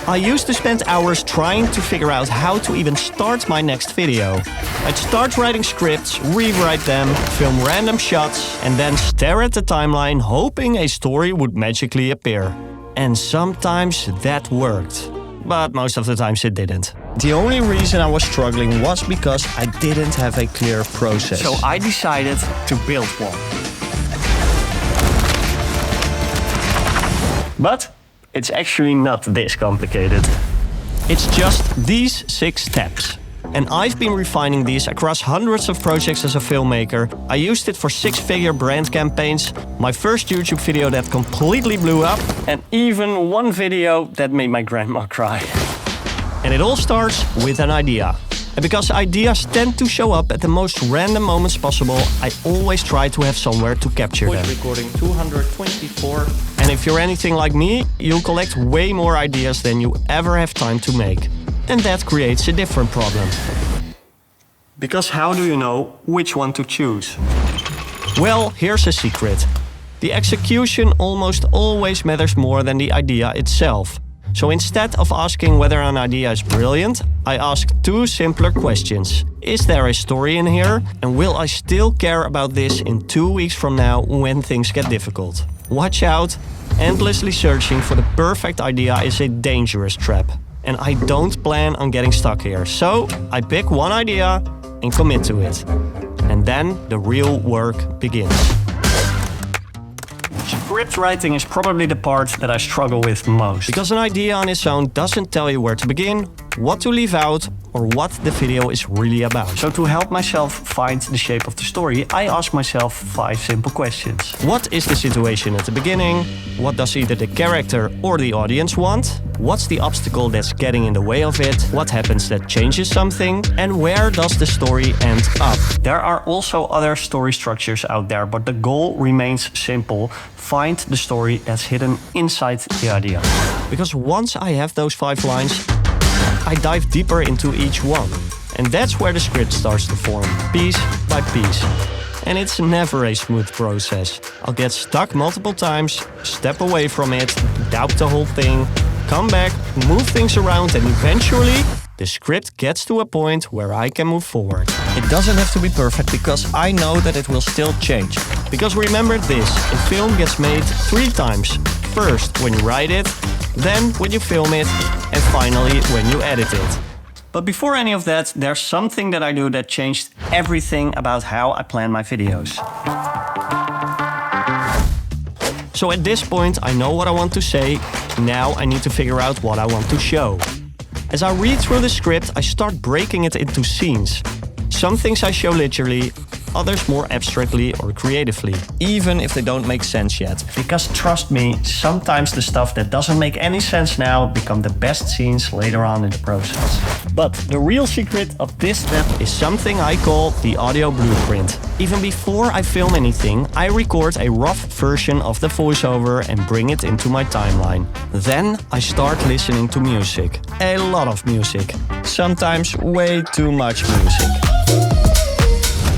I used to spend hours trying to figure out how to even start my next video. I'd start writing scripts, rewrite them, film random shots, and then stare at the timeline hoping a story would magically appear. And sometimes that worked. But most of the times it didn't. The only reason I was struggling was because I didn't have a clear process. So I decided to build one. But it's actually not this complicated. It's just these 6 steps. And I've been refining these across hundreds of projects as a filmmaker. I used it for 6-figure brand campaigns, my first YouTube video that completely blew up, and even one video that made my grandma cry. And it all starts with an idea. And because ideas tend to show up at the most random moments possible, I always try to have somewhere to capture them. Recording 224. And if you're anything like me, you'll collect way more ideas than you ever have time to make. And that creates a different problem. Because how do you know which one to choose? Well, here's a secret. The execution almost always matters more than the idea itself. So instead of asking whether an idea is brilliant, I ask 2 simpler questions. Is there a story in here? And will I still care about this in 2 weeks from now when things get difficult? Watch out, endlessly searching for the perfect idea is a dangerous trap. And I don't plan on getting stuck here. So I pick one idea and commit to it. And then the real work begins. Script writing is probably the part that I struggle with most. Because an idea on its own doesn't tell you where to begin, what to leave out, or what the video is really about. So to help myself find the shape of the story, I ask myself 5 simple questions. What is the situation at the beginning? What does either the character or the audience want? What's the obstacle that's getting in the way of it? What happens that changes something? And where does the story end up? There are also other story structures out there, but the goal remains simple. Find the story that's hidden inside the idea. Because once I have those 5 lines, I dive deeper into each one. And that's where the script starts to form, piece by piece. And it's never a smooth process. I'll get stuck multiple times, step away from it, doubt the whole thing, come back, move things around, and eventually the script gets to a point where I can move forward. It doesn't have to be perfect because I know that it will still change. Because remember this, a film gets made 3 times. First when you write it, then when you film it, and finally when you edit it. But before any of that, there's something that I do that changed everything about how I plan my videos. So at this point I know what I want to say, now I need to figure out what I want to show. As I read through the script, I start breaking it into scenes. Some things I show literally, others more abstractly or creatively, even if they don't make sense yet. Because trust me, sometimes the stuff that doesn't make any sense now become the best scenes later on in the process. But the real secret of this step is something I call the audio blueprint. Even before I film anything, I record a rough version of the voiceover and bring it into my timeline. Then I start listening to music. A lot of music. Sometimes way too much music.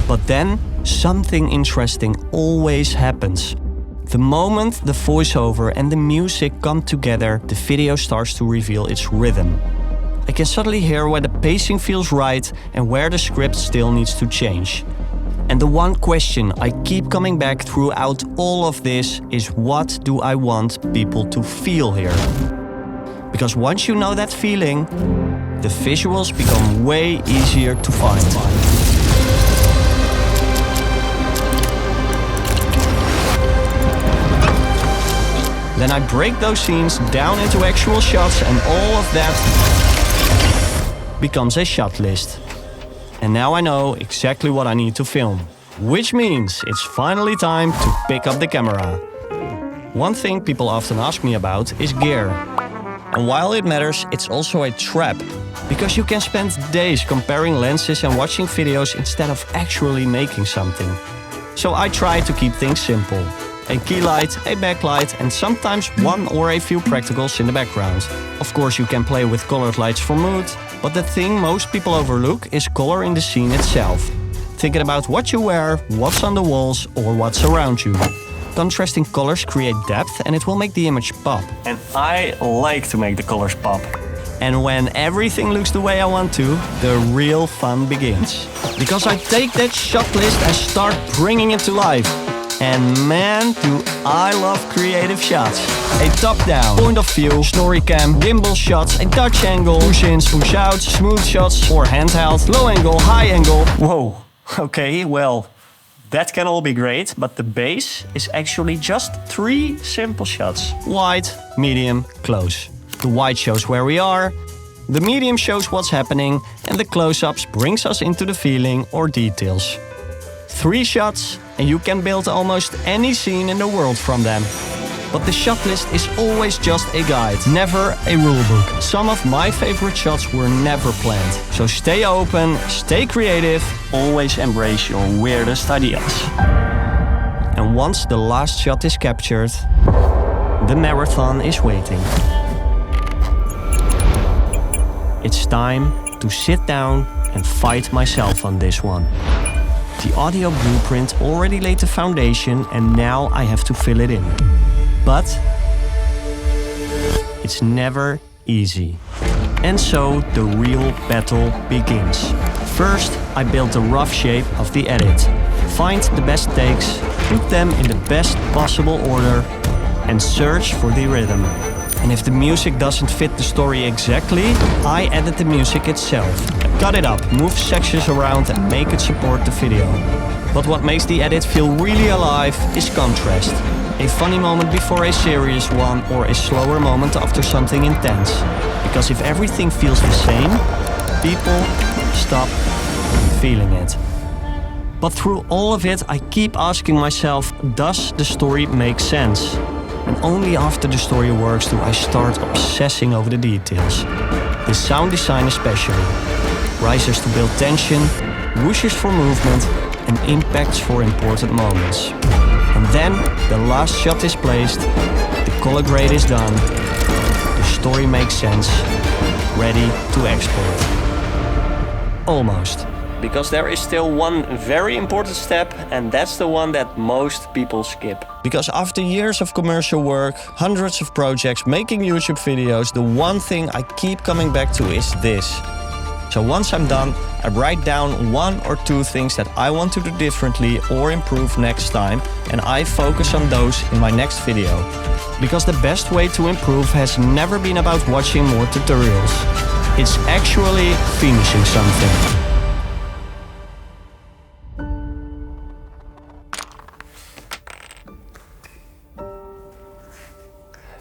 But then, something interesting always happens. The moment the voiceover and the music come together, the video starts to reveal its rhythm. I can suddenly hear where the pacing feels right and where the script still needs to change. And the one question I keep coming back throughout all of this is, what do I want people to feel here? Because once you know that feeling, the visuals become way easier to find. Then I break those scenes down into actual shots and all of that becomes a shot list. And now I know exactly what I need to film. Which means it's finally time to pick up the camera. One thing people often ask me about is gear. And while it matters, it's also a trap. Because you can spend days comparing lenses and watching videos instead of actually making something. So I try to keep things simple. A key light, a backlight, and sometimes one or a few practicals in the background. Of course you can play with colored lights for mood, but the thing most people overlook is color in the scene itself. Thinking about what you wear, what's on the walls, or what's around you. Contrasting colors create depth and it will make the image pop. And I like to make the colors pop. And when everything looks the way I want to, the real fun begins. Because I take that shot list and start bringing it to life. And man, do I love creative shots. A top-down, point of view, story cam, gimbal shots, a Dutch angle, push-ins, push-outs, smooth shots, or handheld, low angle, high angle. Whoa, okay, well, that can all be great, but the base is actually just 3 simple shots. Wide, medium, close. The wide shows where we are, the medium shows what's happening, and the close-ups brings us into the feeling or details. 3 shots and you can build almost any scene in the world from them. But the shot list is always just a guide, never a rulebook. Some of my favorite shots were never planned. So stay open, stay creative, always embrace your weirdest ideas. And once the last shot is captured, the marathon is waiting. It's time to sit down and fight myself on this one. The audio blueprint already laid the foundation and now I have to fill it in. But it's never easy. And so the real battle begins. First, I build the rough shape of the edit. Find the best takes, put them in the best possible order, and search for the rhythm. And if the music doesn't fit the story exactly, I edit the music itself. Cut it up, move sections around and make it support the video. But what makes the edit feel really alive is contrast. A funny moment before a serious one or a slower moment after something intense. Because if everything feels the same, people stop feeling it. But through all of it, I keep asking myself, does the story make sense? And only after the story works do I start obsessing over the details. The sound design especially. Risers to build tension, whooshes for movement, and impacts for important moments. And then the last shot is placed, the color grade is done, the story makes sense, ready to export. Almost. Because there is still one very important step, and that's the one that most people skip. Because after years of commercial work, hundreds of projects, making YouTube videos, the one thing I keep coming back to is this. So once I'm done, I write down 1 or 2 things that I want to do differently or improve next time, and I focus on those in my next video. Because the best way to improve has never been about watching more tutorials. It's actually finishing something.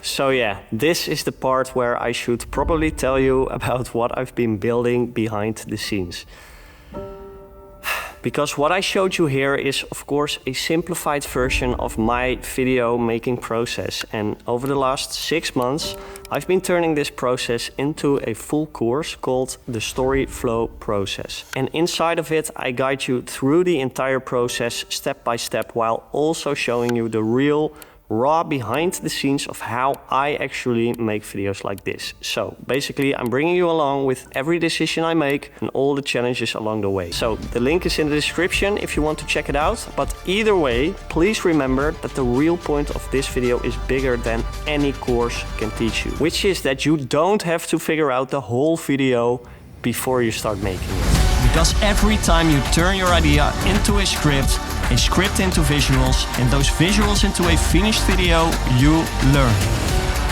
So yeah, this is the part where I should probably tell you about what I've been building behind the scenes. Because what I showed you here is of course a simplified version of my video making process. And over the last 6 months, I've been turning this process into a full course called the Story Flow Process. And inside of it, I guide you through the entire process step by step while also showing you the real raw behind the scenes of how I actually make videos like this. So basically I'm bringing you along with every decision I make and all the challenges along the way. So the link is in the description if you want to check it out. But either way, please remember that the real point of this video is bigger than any course can teach you. Which is that you don't have to figure out the whole video before you start making it. Because every time you turn your idea into a script into visuals, and those visuals into a finished video, you learn.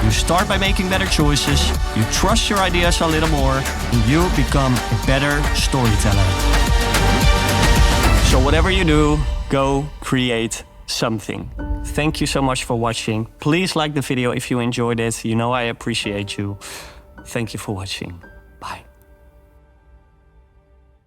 You start by making better choices, you trust your ideas a little more, and you become a better storyteller. So whatever you do, go create something. Thank you so much for watching. Please like the video if you enjoyed it. You know I appreciate you. Thank you for watching.